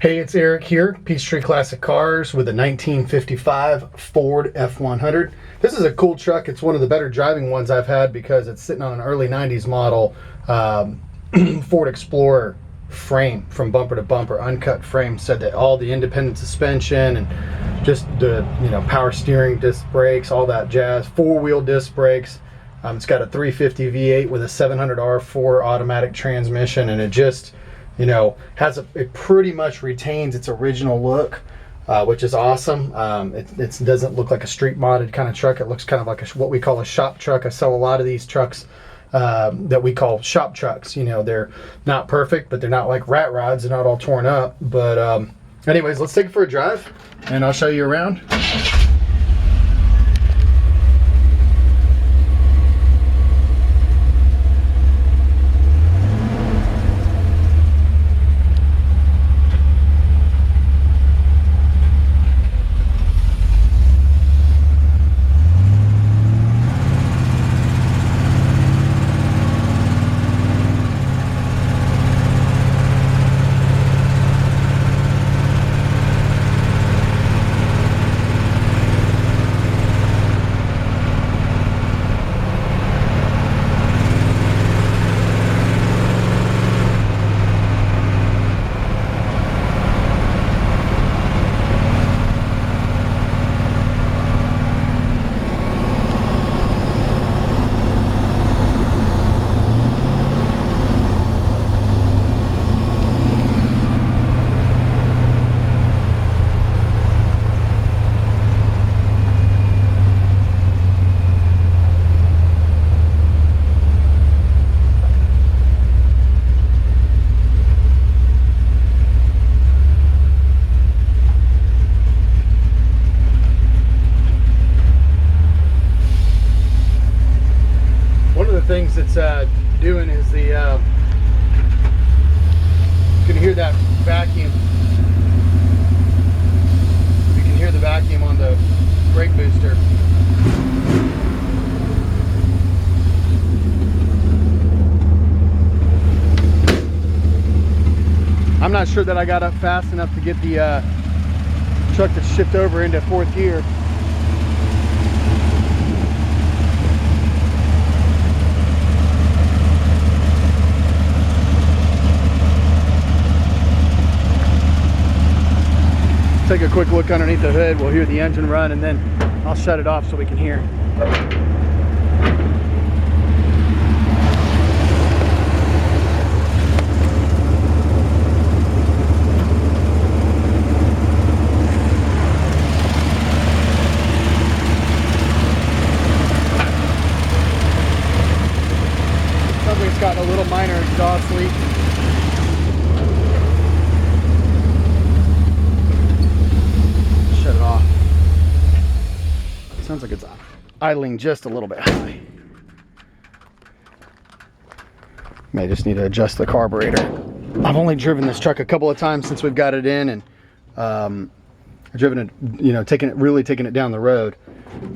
Hey, it's Eric here, Peachtree Classic Cars with a 1955 Ford F-100. This is a cool truck. It's one of the better driving ones I've had because it's sitting on an early 90s model Ford Explorer frame from bumper to bumper, uncut frame. Said that all the independent suspension and just the power steering, disc brakes, all that jazz, four-wheel disc brakes. It's got a 350 V8 with a 700 R4 automatic transmission, and it just has it pretty much retains its original look, which is awesome. It doesn't look like a street modded kind of truck. It looks kind of like what we call a shop truck. I sell a lot of these trucks that we call shop trucks. They're not perfect, but they're not like rat rods. They're not all torn up. But anyways, let's take it for a drive, and I'll show you around. Things it's doing is you can hear that vacuum. You can hear the vacuum on the brake booster. I'm not sure that I got up fast enough to get the truck to shift over into fourth gear. Take a quick look underneath the hood. We'll hear the engine run, and then I'll shut it off so we can hear. Sounds like it's got a little minor exhaust leak. Shut it off. Sounds like it's idling just a little bit high. May just need to adjust the carburetor. I've only driven this truck a couple of times since we've got it in, and I've driven it, really taking it down the road,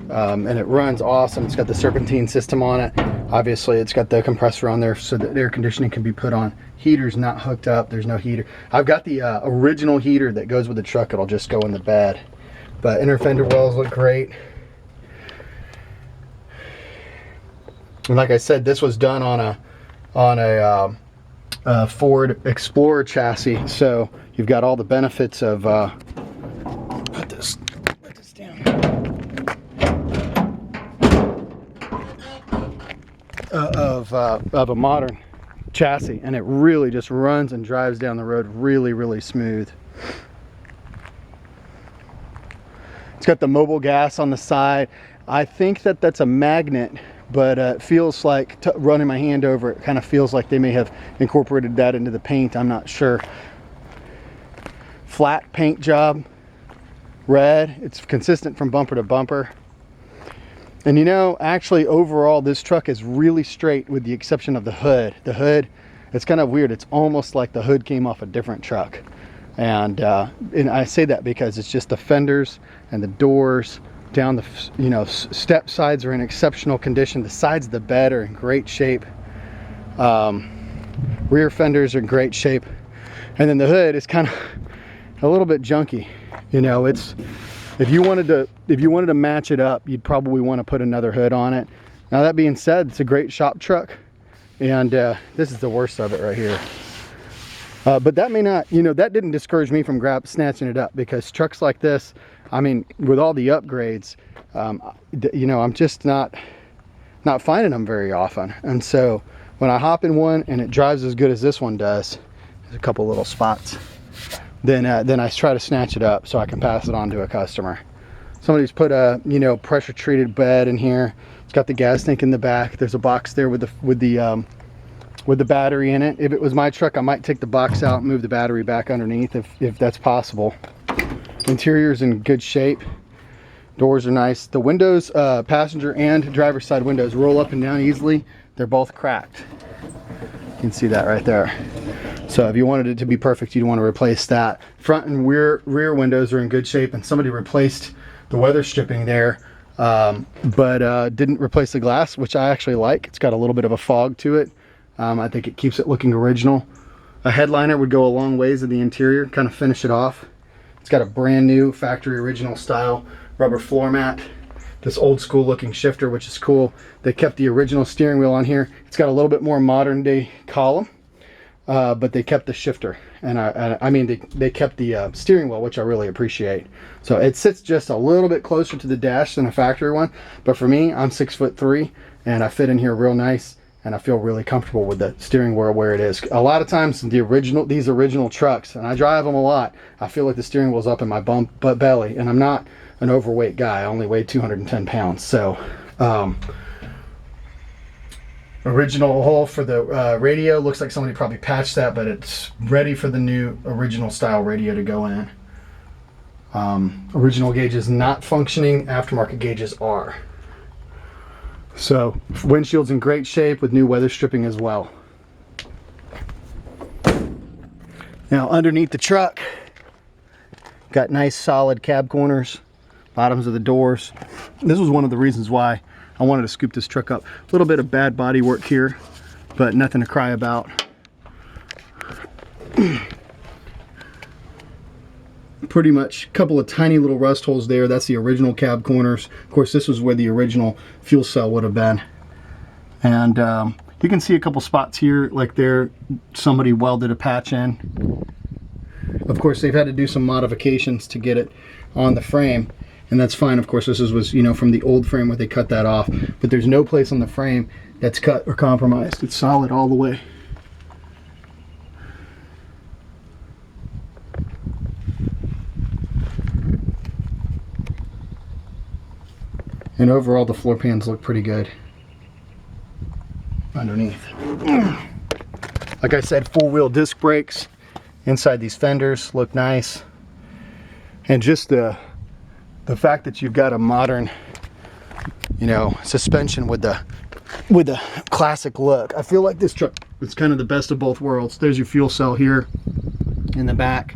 and it runs awesome. It's got the serpentine system on it. Obviously, it's got the compressor on there so that air conditioning can be put on. Heater's not hooked up. There's no heater. I've got the original heater that goes with the truck. It'll just go in the bed. But inner fender wells look great. And like I said, this was done on a Ford Explorer chassis. So you've got all the benefits of put this down. Of a modern chassis, and it really just runs and drives down the road really smooth. It's got the mobile gas on the side. I think that that's a magnet, but it feels like, running my hand over it, kind of feels like they may have incorporated that into the paint. I'm not sure. Flat paint job, red. It's consistent from bumper to bumper. And actually overall this truck is really straight with the exception of the hood. The hood, it's kind of weird. It's almost like the hood came off a different truck. And I say that because it's just the fenders and the doors down the step sides are in exceptional condition. The sides of the bed are in great shape. Rear fenders are in great shape. And then the hood is kind of, a little bit junky. You know, it's, if you wanted to match it up, you'd probably want to put another hood on it. Now that being said, it's a great shop truck, and this is the worst of it right here. But that may not, you know, that didn't discourage me from snatching it up, because trucks like this, I mean, with all the upgrades, you know, I'm just not finding them very often. And so when I hop in one and it drives as good as this one does, there's a couple little spots, then I try to snatch it up so I can pass it on to a customer. Somebody's put a, you know, pressure treated bed in here. It's got the gas tank in the back. There's a box there with the battery in it. If it was my truck, I might take the box out and move the battery back underneath if that's possible. Interior's in good shape. Doors are nice. The windows, passenger and driver's side windows, roll up and down easily. They're both cracked. You can see that right there. So if you wanted it to be perfect, you'd want to replace that. Front and rear windows are in good shape, and somebody replaced the weather stripping there, but didn't replace the glass, which I actually like. It's got a little bit of a fog to it. I think it keeps it looking original. A headliner would go a long ways in the interior, kind of finish it off. It's got a brand new factory original style rubber floor mat. This old school looking shifter, which is cool. They kept the original steering wheel on here. It's got a little bit more modern day column, but they kept the shifter. And I mean, they kept the steering wheel, which I really appreciate. So it sits just a little bit closer to the dash than a factory one. But for me, I'm 6'3", and I fit in here real nice. And I feel really comfortable with the steering wheel where it is. A lot of times these original trucks, and I drive them a lot, I feel like the steering wheel's up in my butt belly, and I'm not an overweight guy. I only weigh 210 pounds. So original hole for the radio. Looks like somebody probably patched that, but it's ready for the new original style radio to go in. Original gauges not functioning, aftermarket gauges are. So windshield's in great shape with new weather stripping as well. Now underneath the truck, got nice solid cab corners, bottoms of the doors. This was one of the reasons why I wanted to scoop this truck up. A little bit of bad body work here, but nothing to cry about. Pretty much a couple of tiny little rust holes there. That's the original cab corners. Of course, this was where the original fuel cell would have been. And you can see a couple spots here, like there somebody welded a patch in. Of course, they've had to do some modifications to get it on the frame, and that's fine. Of course, this was, you know, from the old frame where they cut that off, but there's no place on the frame that's cut or compromised. It's solid all the way. And overall, the floor pans look pretty good underneath. Like I said, four-wheel disc brakes inside these fenders look nice. And just the fact that you've got a modern, you know, suspension with the classic look. I feel like this truck is kind of the best of both worlds. There's your fuel cell here in the back.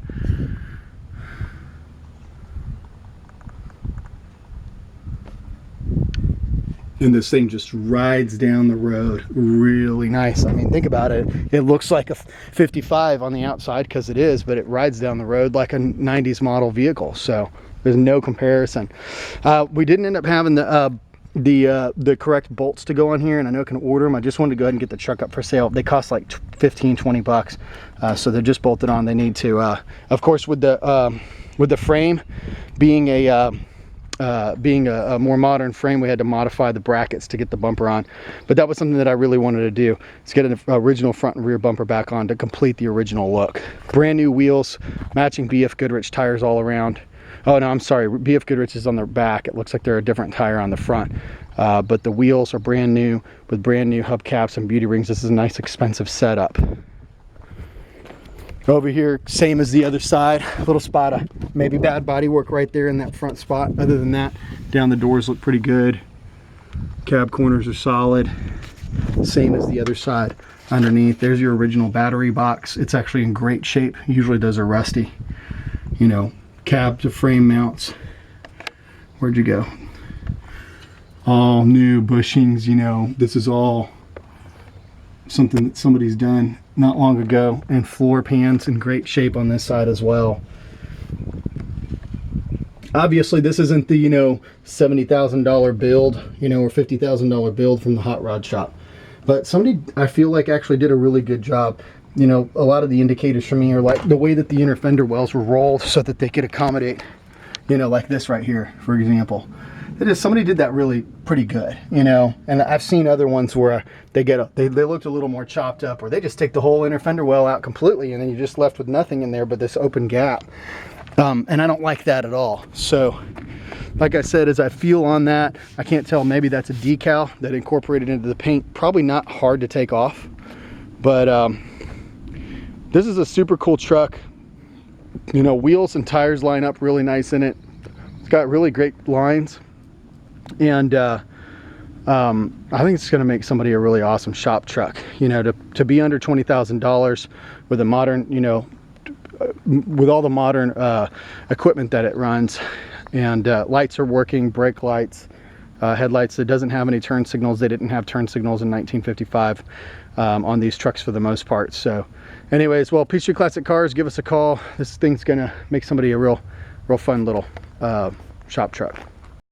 And this thing just rides down the road really nice. I mean, think about it. It looks like a 55 on the outside, because it is, but it rides down the road like a 90s model vehicle. So there's no comparison. We didn't end up having the correct bolts to go on here, and I know I can order them. I just wanted to go ahead and get the truck up for sale. They cost like 15, 20 bucks. So they're just bolted on. They need to, of course, with the frame being a more modern frame, we had to modify the brackets to get the bumper on. But that was something that I really wanted to do, is get an original front and rear bumper back on to complete the original look. Brand new wheels, matching BF Goodrich tires all around. Oh no, I'm sorry, BF Goodrich is on the back. It looks like they're a different tire on the front. But the wheels are brand new with brand new hubcaps and beauty rings. This is a nice expensive setup. Over here, same as the other side, a little spot of maybe bad body work right there in that front spot. Other than that, down the doors look pretty good. Cab corners are solid. Same as the other side. Underneath, there's your original battery box. It's actually in great shape. Usually those are rusty. You know, cab to frame mounts. Where'd you go? All new bushings, you know. This is all something that somebody's done not long ago. And floor pans in great shape on this side as well. Obviously, this isn't the, you know, $70,000 build, you know, or $50,000 build from the hot rod shop. But somebody, I feel like, actually did a really good job. You know, a lot of the indicators for me are like the way that the inner fender wells were rolled so that they could accommodate, you know, like this right here, for example. It is, somebody did that really pretty good, you know. And I've seen other ones where they looked a little more chopped up, or they just take the whole inner fender well out completely, and then you're just left with nothing in there but this open gap. And I don't like that at all. So, like I said, as I feel on that, I can't tell, maybe that's a decal that incorporated into the paint. Probably not hard to take off, but this is a super cool truck. You know, wheels and tires line up really nice in it. It's got really great lines, and I think it's going to make somebody a really awesome shop truck. You know, to be under $20,000 with a modern, you know, with all the modern equipment that it runs, and lights are working, brake lights, headlights. It doesn't have any turn signals. They didn't have turn signals in 1955 on these trucks for the most part. So anyways, well, Peachtree Classic Cars, give us a call. This thing's gonna make somebody a real fun little shop truck.